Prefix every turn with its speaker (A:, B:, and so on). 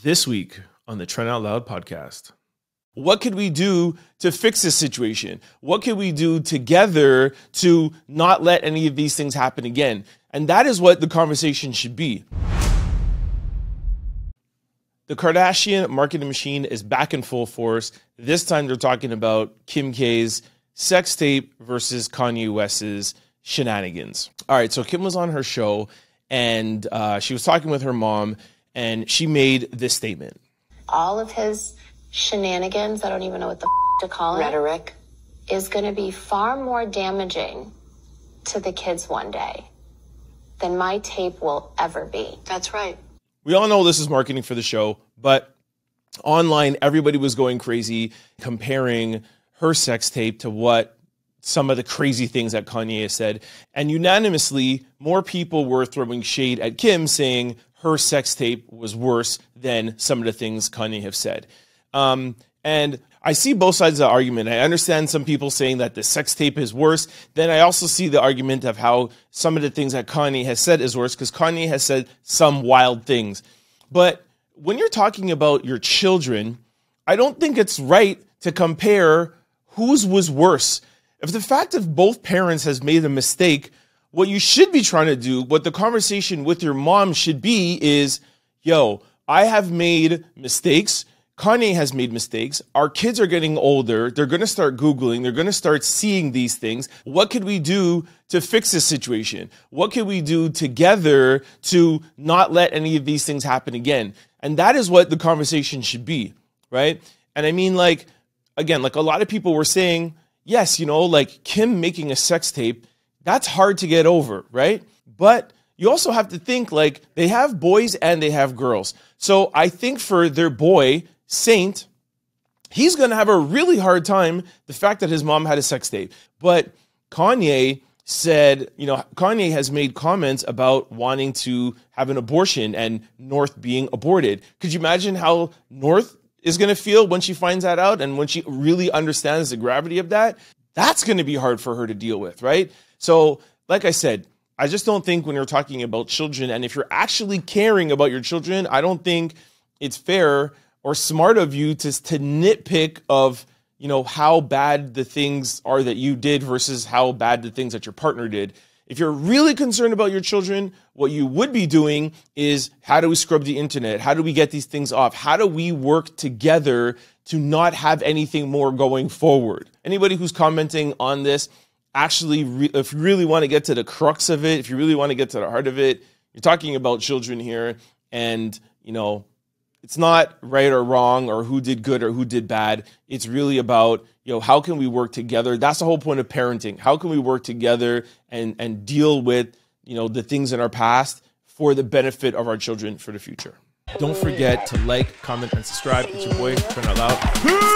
A: This week on the Trent Out Loud Podcast. What could we do to fix this situation? What can we do together to not let any of these things happen again? And that is what the conversation should be. The Kardashian marketing machine is back in full force. This time they're talking about Kim K's sex tape versus Kanye West's shenanigans. All right, so Kim was on her show and she was talking with her mom and she made this statement.
B: All of his shenanigans, I don't even know what the to call it, rhetoric, is going to be far more damaging to the kids one day than my tape will ever be.
C: That's right.
A: We all know this is marketing for the show, but online, everybody was going crazy comparing her sex tape to what some of the crazy things that Kanye has said. And unanimously, more people were throwing shade at Kim, saying her sex tape was worse than some of the things Kanye have said. And I see both sides of the argument. I understand some people saying that the sex tape is worse. Then I also see the argument of how some of the things that Kanye has said is worse because Kanye has said some wild things. But when you're talking about your children, I don't think it's right to compare whose was worse. If the fact of both parents has made a mistake, what you should be trying to do, what the conversation with your mom should be is, yo, I have made mistakes. Kanye has made mistakes. Our kids are getting older. They're going to start Googling. They're going to start seeing these things. What could we do to fix this situation? What can we do together to not let any of these things happen again? And that is what the conversation should be, right? And I mean, like, again, like a lot of people were saying, yes, you know, like Kim making a sex tape, that's hard to get over, right? But you also have to think like they have boys and they have girls. So I think for their boy, Saint, he's going to have a really hard time, the fact that his mom had a sex tape. But Kanye said, you know, Kanye has made comments about wanting to have an abortion and North being aborted. Could you imagine how North is going to feel when she finds that out and when she really understands the gravity of that? That's going to be hard for her to deal with, right? So, like I said, I just don't think when you're talking about children, and if you're actually caring about your children, I don't think it's fair or smart of you to nitpick of, you know, how bad the things are that you did versus how bad the things that your partner did. If you're really concerned about your children, what you would be doing is, how do we scrub the internet? How do we get these things off? How do we work together to not have anything more going forward? Anybody who's commenting on this, actually, if you really want to get to the crux of it, if you really want to get to the heart of it, you're talking about children here. And, you know, it's not right or wrong or who did good or who did bad. It's really about, you know, how can we work together? That's the whole point of parenting. How can we work together and deal with, you know, the things in our past for the benefit of our children for the future? Don't forget to like, comment, and subscribe. It's your boy, Trent Out Loud.